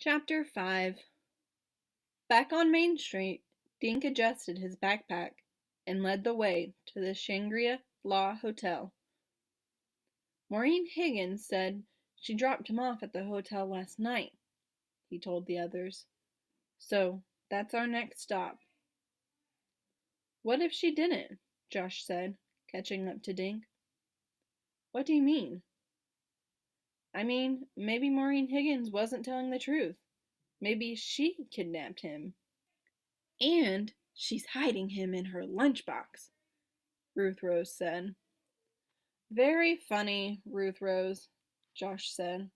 Chapter 5. Back on Main Street, Dink adjusted his backpack and led the way to the Shangri-La Hotel. Maureen Higgins said she dropped him off at the hotel last night, he told the others. So, that's our next stop. What if she didn't? Josh said, catching up to Dink. What do you mean? I mean, maybe Maureen Higgins wasn't telling the truth. Maybe she kidnapped him. And she's hiding him in her lunchbox, Ruth Rose said. Very funny, Ruth Rose, Josh said.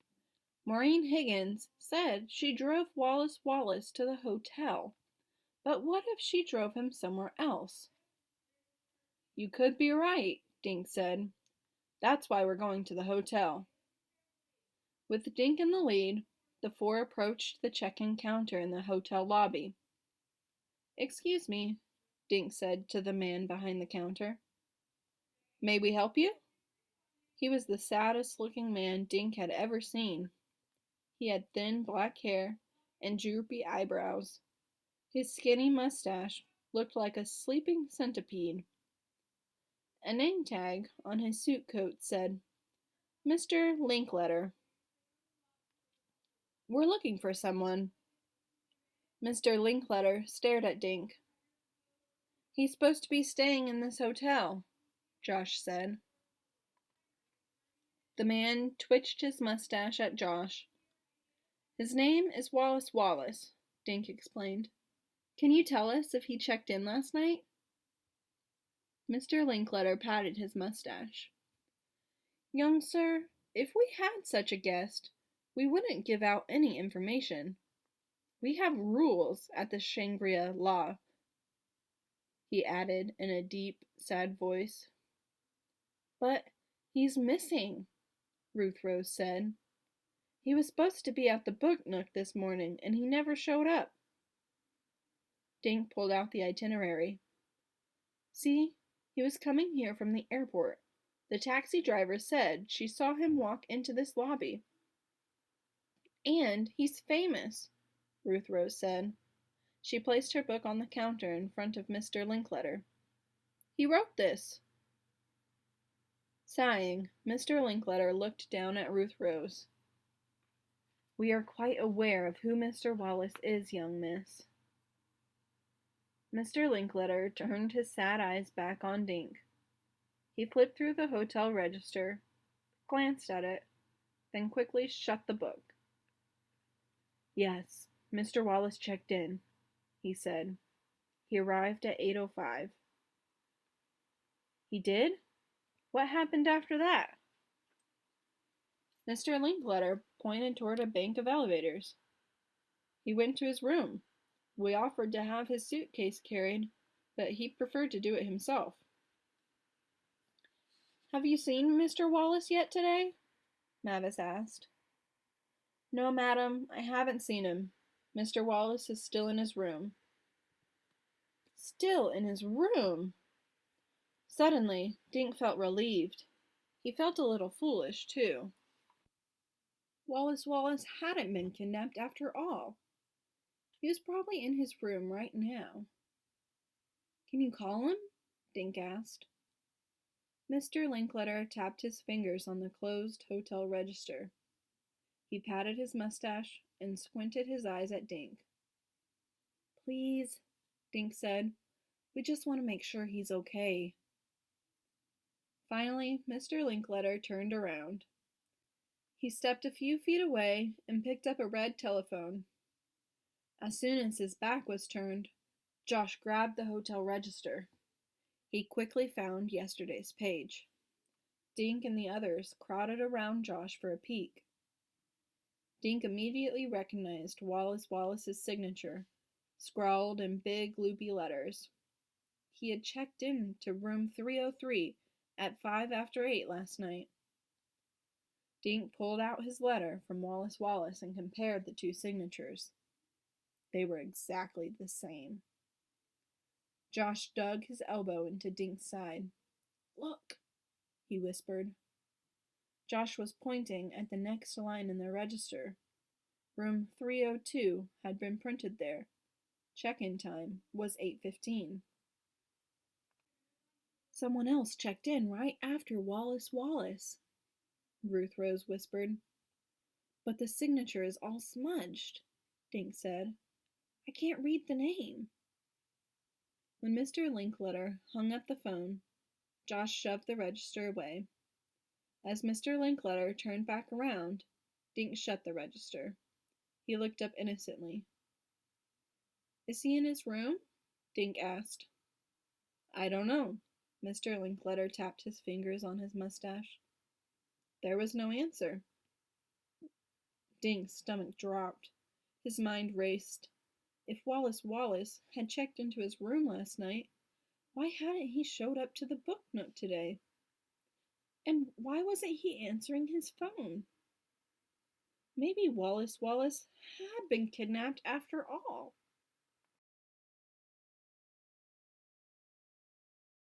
Maureen Higgins said she drove Wallace Wallace to the hotel. But what if she drove him somewhere else? You could be right, Dink said. That's why we're going to the hotel. With Dink in the lead, the four approached the check-in counter in the hotel lobby. Excuse me, Dink said to the man behind the counter. May we help you? He was the saddest-looking man Dink had ever seen. He had thin black hair and droopy eyebrows. His skinny mustache looked like a sleeping centipede. A name tag on his suit coat said, Mr. Linkletter. We're looking for someone. Mr. Linkletter stared at Dink. He's supposed to be staying in this hotel, Josh said. The man twitched his mustache at Josh. His name is Wallace Wallace, Dink explained. Can you tell us if he checked in last night? Mr. Linkletter patted his mustache. Young sir, if we had such a guest, we wouldn't give out any information. We have rules at the Shangri-La, he added in a deep, sad voice. But he's missing, Ruth Rose said. He was supposed to be at the Book Nook this morning, and he never showed up. Dink pulled out the itinerary. See, he was coming here from the airport. The taxi driver said she saw him walk into this lobby. And he's famous, Ruth Rose said. She placed her book on the counter in front of Mr. Linkletter. He wrote this. Sighing, Mr. Linkletter looked down at Ruth Rose. We are quite aware of who Mr. Wallace is, young miss. Mr. Linkletter turned his sad eyes back on Dink. He flipped through the hotel register, glanced at it, then quickly shut the book. Yes, Mr. Wallace checked in, he said. He arrived at 8:05. He did? What happened after that? Mr. Linkletter pointed toward a bank of elevators. He went to his room. We offered to have his suitcase carried, but he preferred to do it himself. Have you seen Mr. Wallace yet today? Mavis asked. No, madam, I haven't seen him. Mr. Wallace is still in his room. Still in his room? Suddenly, Dink felt relieved. He felt a little foolish, too. Wallace Wallace hadn't been kidnapped after all. He was probably in his room right now. Can you call him? Dink asked. Mr. Linkletter tapped his fingers on the closed hotel register. He patted his mustache and squinted his eyes at Dink. Please, Dink said. We just want to make sure he's okay. Finally, Mr. Linkletter turned around. He stepped a few feet away and picked up a red telephone. As soon as his back was turned, Josh grabbed the hotel register. He quickly found yesterday's page. Dink and the others crowded around Josh for a peek. Dink immediately recognized Wallace Wallace's signature, scrawled in big, loopy letters. He had checked in to room 303 at 8:05 last night. Dink pulled out his letter from Wallace Wallace and compared the two signatures. They were exactly the same. Josh dug his elbow into Dink's side. Look, he whispered. Josh was pointing at the next line in the register. Room 302 had been printed there. Check-in time was 8:15. Someone else checked in right after Wallace Wallace, Ruth Rose whispered. But the signature is all smudged, Dink said. I can't read the name. When Mr. Linkletter hung up the phone, Josh shoved the register away. As Mr. Linkletter turned back around, Dink shut the register. He looked up innocently. Is he in his room? Dink asked. I don't know. Mr. Linkletter tapped his fingers on his mustache. There was no answer. Dink's stomach dropped. His mind raced. If Wallace Wallace had checked into his room last night, why hadn't he showed up to the book nook today? And why wasn't he answering his phone? Maybe Wallace Wallace had been kidnapped after all.